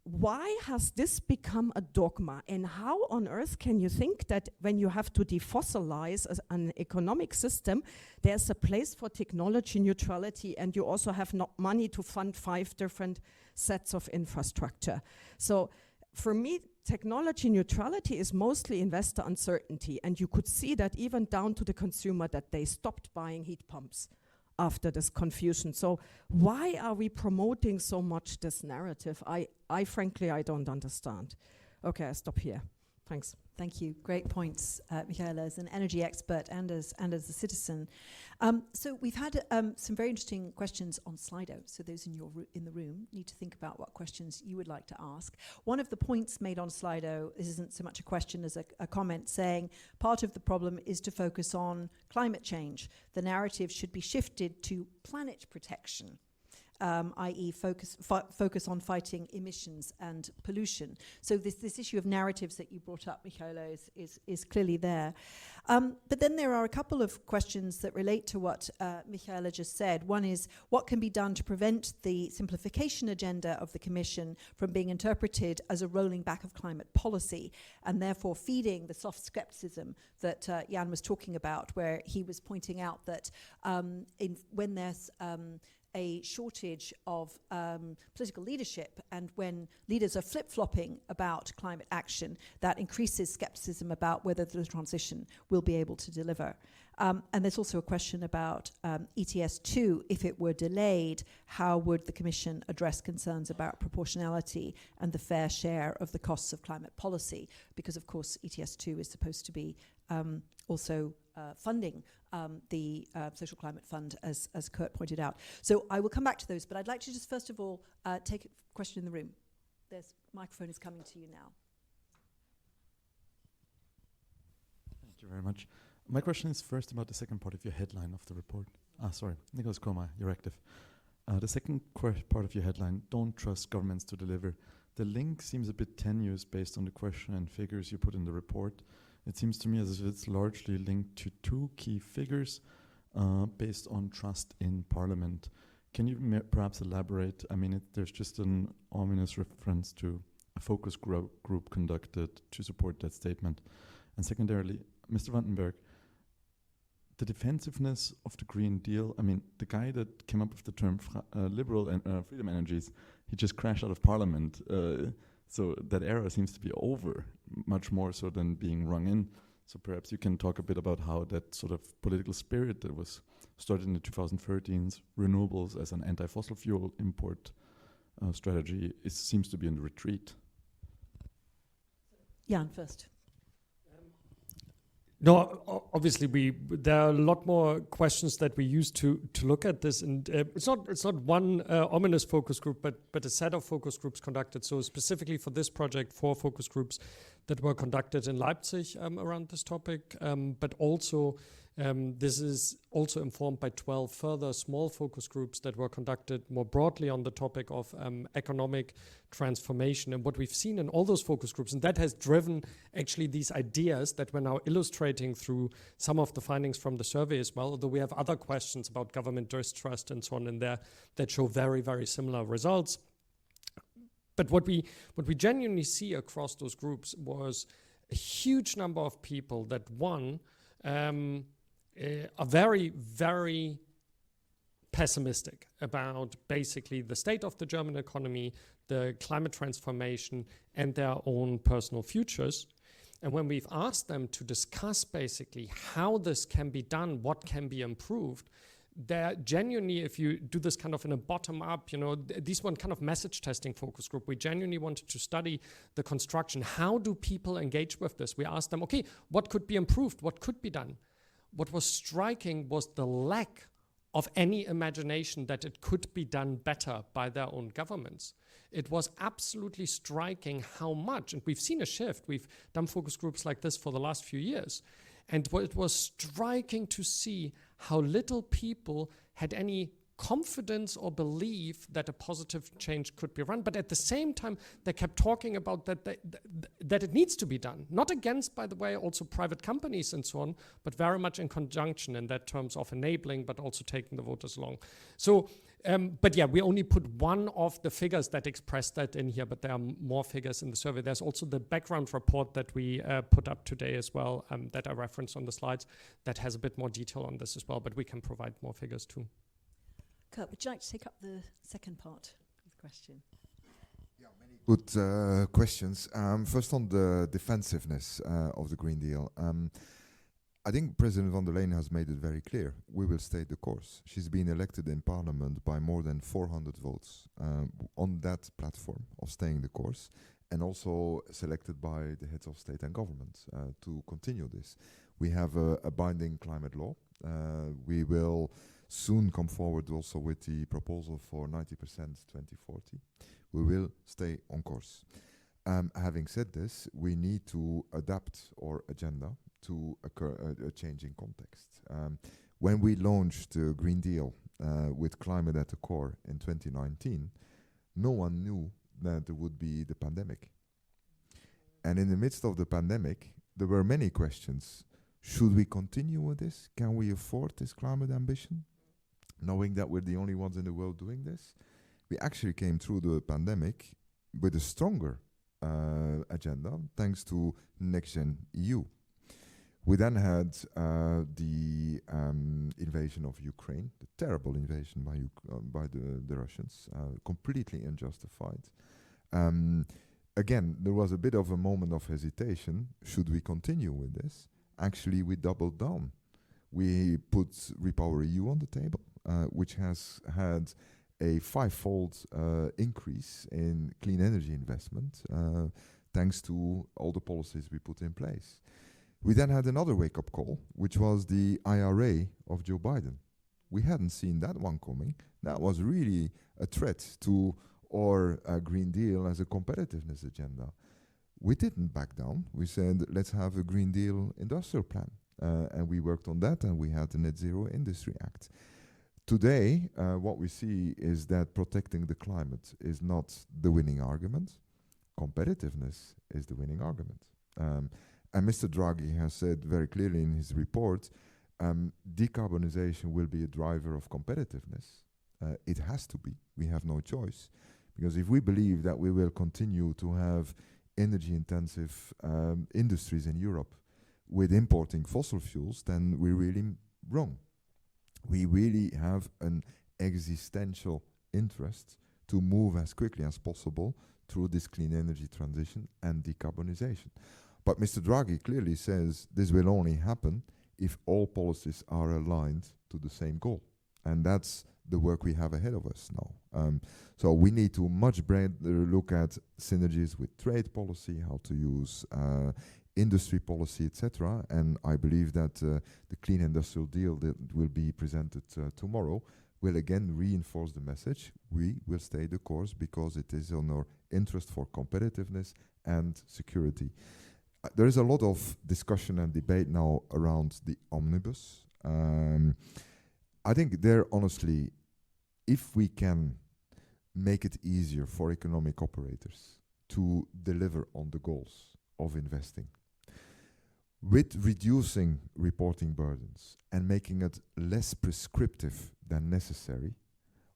Why has this become a dogma? And how on earth can you think that when you have to defossilize an economic system, there's a place for technology neutrality, and you also have not money to fund 5 different sets of infrastructure? So for me, technology neutrality is mostly investor uncertainty, and you could see that even down to the consumer, that they stopped buying heat pumps after this confusion. So why are we promoting so much this narrative? I frankly, I don't understand. Okay, I stop here. Thanks. Thank you. Great points, Michaela, as an energy expert and as a citizen. So we've had some very interesting questions on Slido. So those in the room need to think about what questions you would like to ask. One of the points made on Slido, this isn't so much a question as a comment, saying part of the problem is to focus on climate change. The narrative should be shifted to planet protection. I.e. focus on fighting emissions and pollution. So this issue of narratives that you brought up, Michaela, is clearly there. But then there are a couple of questions that relate to what Michaela just said. One is, what can be done to prevent the simplification agenda of the Commission from being interpreted as a rolling back of climate policy, and therefore feeding the soft skepticism that Jan was talking about, where he was pointing out that when there's a shortage of political leadership, and when leaders are flip-flopping about climate action, that increases skepticism about whether the transition will be able to deliver. And there's also a question about ETS2. If it were delayed, how would the Commission address concerns about proportionality and the fair share of the costs of climate policy? Because, of course, ETS2 is supposed to be also funding the Social Climate Fund, as Kurt pointed out. So I will come back to those, but I'd like to just first of all take a question in the room. There's microphone is coming to you now. Thank you very much. My question is first about the second part of your headline of the report. Sorry, Nicholas Koma, you're active. The second part of your headline, don't trust governments to deliver. The link seems a bit tenuous based on the question and figures you put in the report. It seems to me as if it's largely linked to two key figures based on trust in Parliament. Can you perhaps elaborate? I mean, there's just an ominous reference to a focus group conducted to support that statement. And secondarily, Mr. Vandenberg, the defensiveness of the Green Deal, I mean, the guy that came up with the term liberal and freedom energies, he just crashed out of Parliament. So that era seems to be over, much more so than being rung in. So perhaps you can talk a bit about how that sort of political spirit that was started in the 2013s, renewables as an anti-fossil fuel import strategy, seems to be in retreat. Jan first. No, obviously there are a lot more questions that we use to look at this, and it's not one ominous focus group, but a set of focus groups conducted. So specifically for this project, 4 focus groups that were conducted in Leipzig around this topic, but also this is also informed by 12 further small focus groups that were conducted more broadly on the topic of economic transformation. And what we've seen in all those focus groups, and that has driven actually these ideas that we're now illustrating through some of the findings from the survey as well, although we have other questions about government distrust and so on in there that show very, very similar results. But what we genuinely see across those groups was a huge number of people that, one, are very, very pessimistic about basically the state of the German economy, the climate transformation, and their own personal futures. And when we've asked them to discuss basically how this can be done, what can be improved, they're genuinely, if you do this kind of in a bottom-up, these one kind of message testing focus group, we genuinely wanted to study the construction. How do people engage with this? We asked them, okay, what could be improved? What could be done? What was striking was the lack of any imagination that it could be done better by their own governments. It was absolutely striking how much, and we've seen a shift. We've done focus groups like this for the last few years. And it was striking to see how little people had any confidence or belief that a positive change could be run. But at the same time, they kept talking about that it needs to be done. Not against, by the way, also private companies and so on, but very much in conjunction in that terms of enabling, but also taking the voters along. So, but yeah, we only put one of the figures that express that in here, but there are more figures in the survey. There's also the background report that we put up today as well, that I referenced on the slides, that has a bit more detail on this as well, but we can provide more figures too. Kurt, would you like to take up the second part of the question? Yeah, many good questions. First on the defensiveness of the Green Deal. I think President von der Leyen has made it very clear. We will stay the course. She's been elected in Parliament by more than 400 votes on that platform of staying the course, and also selected by the heads of state and government to continue this. We have a binding climate law. We will soon come forward also with the proposal for 90% 2040. We will stay on course. Having said this, we need to adapt our agenda to a changing context. When we launched the Green Deal with climate at the core in 2019, no one knew that there would be the pandemic. And in the midst of the pandemic, there were many questions. Should we continue with this? Can we afford this climate ambition? Knowing that we're the only ones in the world doing this, we actually came through the pandemic with a stronger agenda, thanks to NextGen EU. We then had the invasion of Ukraine, the terrible invasion by the Russians, completely unjustified. Again, there was a bit of a moment of hesitation. Should we continue with this? Actually, we doubled down. we put REPowerEU on the table, which has had a 5-fold increase in clean energy investment, thanks to all the policies we put in place. We then had another wake-up call, which was the IRA of Joe Biden. We hadn't seen that one coming. That was really a threat to our Green Deal as a competitiveness agenda. We didn't back down. We said, let's have a Green Deal industrial plan. And we worked on that, and we had the Net Zero Industry Act. Today, what we see is that protecting the climate is not the winning argument. Competitiveness is the winning argument. And Mr. Draghi has said very clearly in his report, decarbonization will be a driver of competitiveness. It has to be. We have no choice. Because if we believe that we will continue to have energy-intensive industries in Europe with importing fossil fuels, then we're really wrong. We really have an existential interest to move as quickly as possible through this clean energy transition and decarbonization. But Mr. Draghi clearly says this will only happen if all policies are aligned to the same goal. And that's the work we have ahead of us now. So we need to much broader look at synergies with trade policy, how to use industry policy, etc. And I believe that the Clean Industrial Deal that will be presented tomorrow will again reinforce the message. We will stay the course because it is in our interest for competitiveness and security. There is a lot of discussion and debate now around the omnibus. I think there, honestly, if we can make it easier for economic operators to deliver on the goals of investing, with reducing reporting burdens and making it less prescriptive than necessary,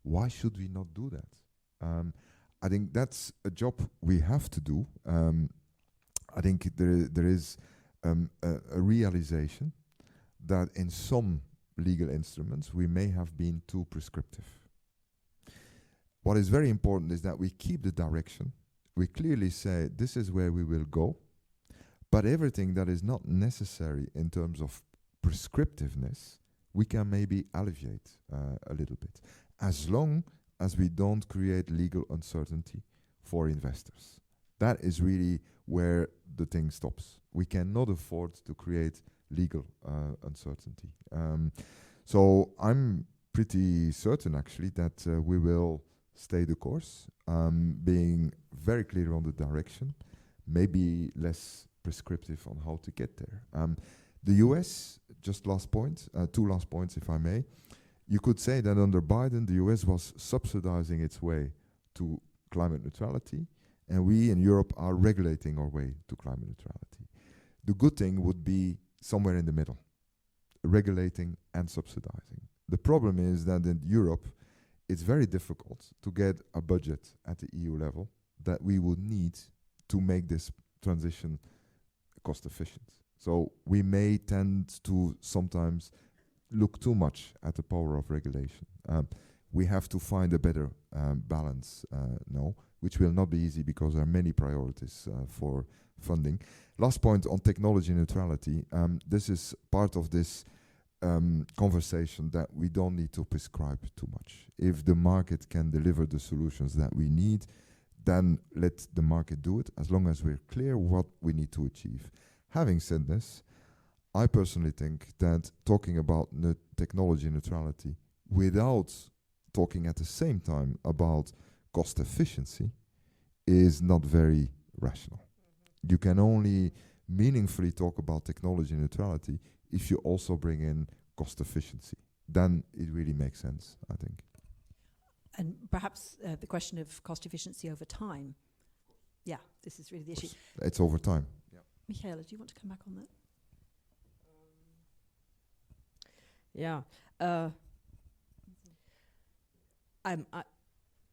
why should we not do that? I think that's a job we have to do. I think there is a realization that in some legal instruments we may have been too prescriptive. What is very important is that we keep the direction. We clearly say this is where we will go, but everything that is not necessary in terms of prescriptiveness, we can maybe alleviate a little bit, as long as we don't create legal uncertainty for investors. That is really where the thing stops. We cannot afford to create legal uncertainty. So I'm pretty certain actually that we will stay the course, being very clear on the direction, maybe less prescriptive on how to get there. The US, just last point, 2 last points if I may. You could say that under Biden, the US was subsidizing its way to climate neutrality, and we in Europe are regulating our way to climate neutrality. The good thing would be somewhere in the middle, regulating and subsidizing. The problem is that in Europe, it's very difficult to get a budget at the EU level that we would need to make this transition cost efficient. So we may tend to sometimes look too much at the power of regulation. We have to find a better balance now, which will not be easy because there are many priorities for funding. Last point on technology neutrality. This is part of this conversation that we don't need to prescribe too much. If the market can deliver the solutions that we need, then let the market do it, as long as we're clear what we need to achieve. Having said this, I personally think that talking about technology neutrality without talking at the same time about cost efficiency is not very rational. You can only meaningfully talk about technology neutrality if you also bring in cost efficiency. Then it really makes sense, I think. And perhaps the question of cost efficiency over time. Yeah, this is really the issue. It's over time. Yeah. Michaela, do you want to come back on that? Yeah.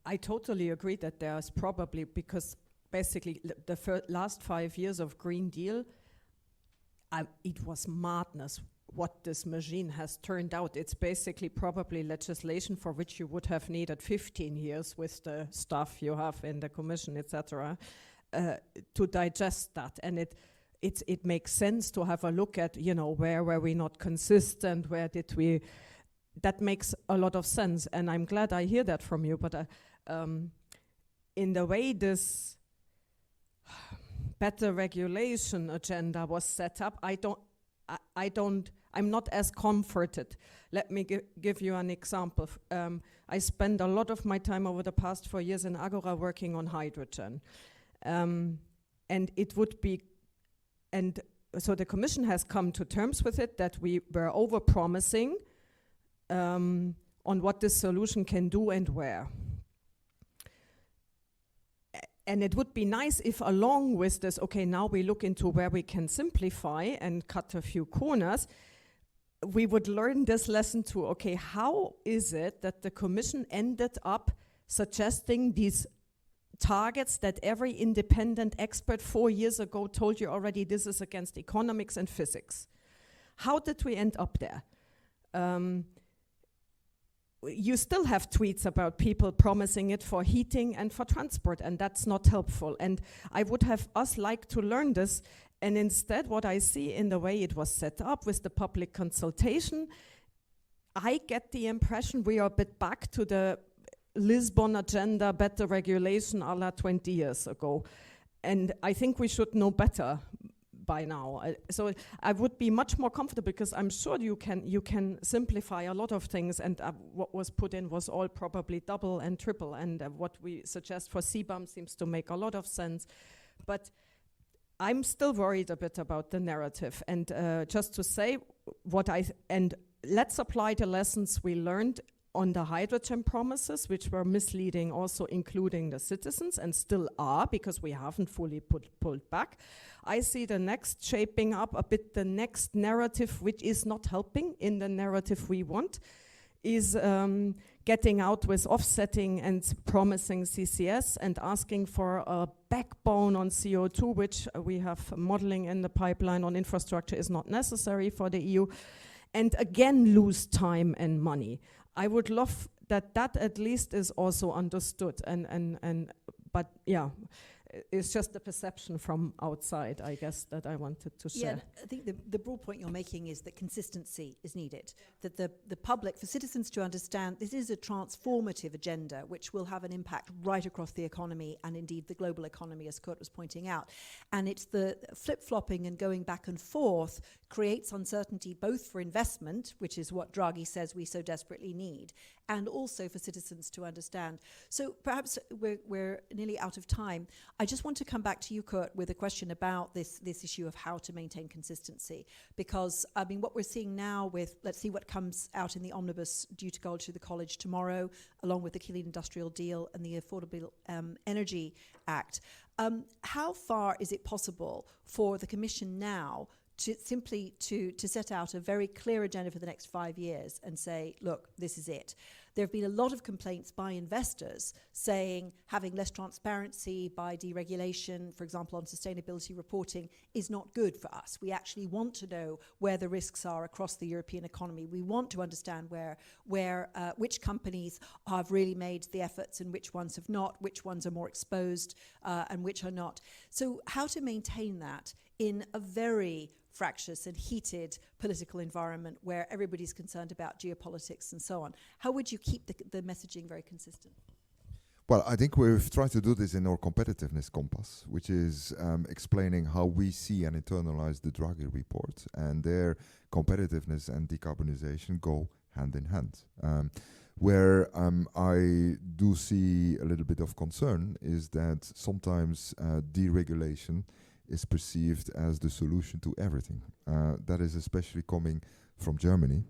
I totally agree that there's probably, because basically the last 5 years of Green Deal, it was madness what this machine has turned out. It's basically probably legislation for which you would have needed 15 years with the stuff you have in the Commission, etc., to digest that. And it makes sense to have a look at, you know, where were we not consistent, where did we, that makes a lot of sense, and I'm glad I hear that from you, but in the way this better regulation agenda was set up, I'm not as comforted. Let me give you an example. I spent a lot of my time over the past 4 years in Agora working on hydrogen. And it would be, and so the Commission has come to terms with it that we were over-promising on what this solution can do and where. And it would be nice if along with this, okay, now we look into where we can simplify and cut a few corners, we would learn this lesson too. Okay, how is it that the Commission ended up suggesting these targets that every independent expert 4 years ago told you already this is against economics and physics? How did we end up there? You still have tweets about people promising it for heating and for transport, and that's not helpful. And I would have us like to learn this, and instead what I see in the way it was set up with the public consultation, I get the impression we are a bit back to the Lisbon agenda, better regulation a la 20 years ago. And I think we should know better by now. So I would be much more comfortable, because I'm sure you can simplify a lot of things, and what was put in was all probably double and triple, and what we suggest for CBAM seems to make a lot of sense. But I'm still worried a bit about the narrative, and just to say and let's apply the lessons we learned on the hydrogen promises, which were misleading, also including the citizens, and still are, because we haven't fully pulled back. I see the next shaping up a bit, the next narrative, which is not helping in the narrative we want, is getting out with offsetting and promising CCS and asking for a backbone on CO2, which we have modeling in the pipeline on infrastructure is not necessary for the EU, and again lose time and money. I would love that at least is also understood, but yeah, it's just the perception from outside, I guess, that I wanted to share. Yeah, I think the broad point you're making is that consistency is needed, that the public, for citizens to understand this is a transformative agenda which will have an impact right across the economy and indeed the global economy, as Kurt was pointing out. And it's the flip-flopping and going back and forth creates uncertainty both for investment, which is what Draghi says we so desperately need, and also for citizens to understand. So perhaps we're nearly out of time. I just want to come back to you, Kurt, with a question about this issue of how to maintain consistency. Because, I mean, what we're seeing now with, let's see what comes out in the omnibus due to go to the college tomorrow, along with the Clean Industrial Deal and the Affordable Energy Act. How far is it possible for the Commission now to simply to set out a very clear agenda for the next 5 years and say, look, this is it? There have been a lot of complaints by investors saying having less transparency by deregulation, for example, on sustainability reporting, is not good for us. We actually want to know where the risks are across the European economy. We want to understand which companies have really made the efforts and which ones have not, which ones are more exposed and which are not. So how to maintain that in a very fractious and heated political environment where everybody's concerned about geopolitics and so on? How would you keep the messaging very consistent? Well, I think we've tried to do this in our competitiveness compass, which is explaining how we see and internalize the Draghi report, and their competitiveness and decarbonization go hand in hand. Where I do see a little bit of concern is that sometimes deregulation is perceived as the solution to everything. That is especially coming from Germany,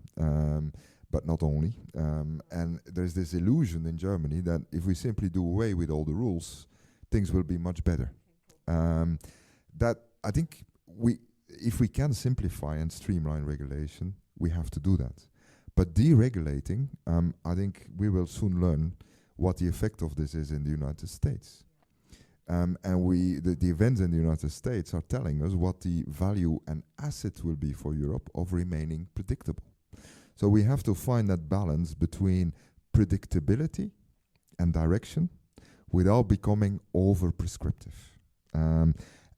but not only. And there's this illusion in Germany that if we simply do away with all the rules, things will be much better. That I think if we can simplify and streamline regulation, we have to do that. But deregulating, I think we will soon learn what the effect of this is in the United States. And the events in the United States are telling us what the value and asset will be for Europe of remaining predictable. So we have to find that balance between predictability and direction without becoming over-prescriptive.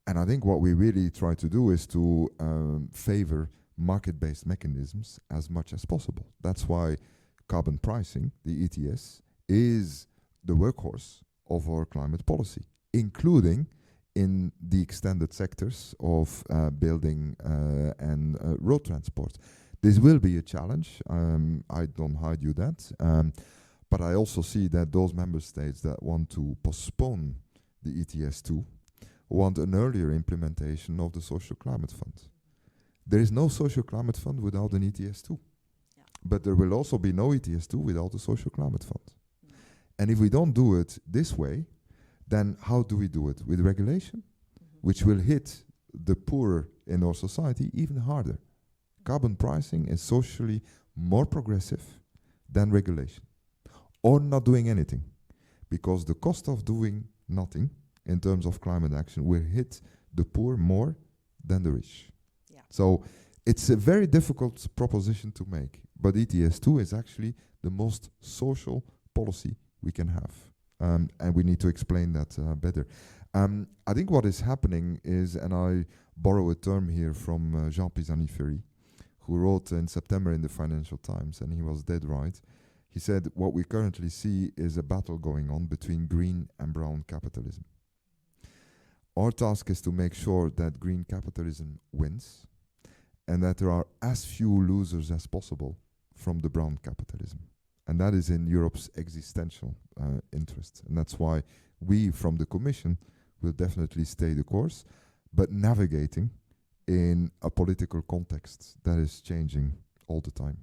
And I think what we really try to do is to favor market-based mechanisms as much as possible. That's why carbon pricing, the ETS, is the workhorse of our climate policy, including in the extended sectors of building and road transport. This will be a challenge. I don't hide you that. But I also see that those member states that want to postpone the ETS2 want an earlier implementation of the Social Climate Fund. There is no Social Climate Fund without an ETS2. Yeah. But there will also be no ETS2 without the Social Climate Fund. And if we don't do it this way, then how do we do it? With regulation, which will hit the poor in our society even harder. Carbon pricing is socially more progressive than regulation, or not doing anything, because the cost of doing nothing in terms of climate action will hit the poor more than the rich. Yeah. So it's a very difficult proposition to make, but ETS2 is actually the most social policy we can have. And we need to explain that better. I think what is happening is, and I borrow a term here from Jean Pisani-Ferry, who wrote in September in the Financial Times, and he was dead right. He said, what we currently see is a battle going on between green and brown capitalism. Our task is to make sure that green capitalism wins and that there are as few losers as possible from the brown capitalism. And that is in Europe's existential interest. And that's why we from the Commission will definitely stay the course, but navigating in a political context that is changing all the time.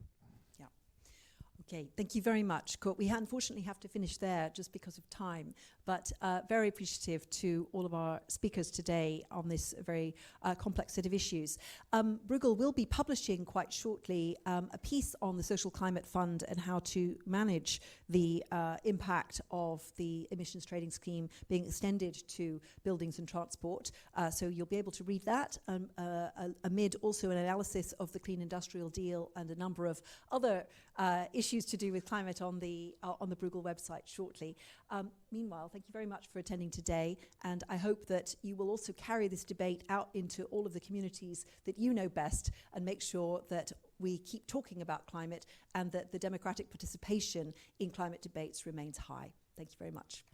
Okay, thank you very much. We unfortunately have to finish there just because of time, but very appreciative to all of our speakers today on this very complex set of issues. Bruegel will be publishing quite shortly a piece on the Social Climate Fund and how to manage the impact of the emissions trading scheme being extended to buildings and transport. So you'll be able to read that amid also an analysis of the Clean Industrial Deal and a number of other issues to do with climate on the Bruegel website shortly. Meanwhile, thank you very much for attending today, and I hope that you will also carry this debate out into all of the communities that you know best and make sure that we keep talking about climate and that the democratic participation in climate debates remains high. Thank you very much.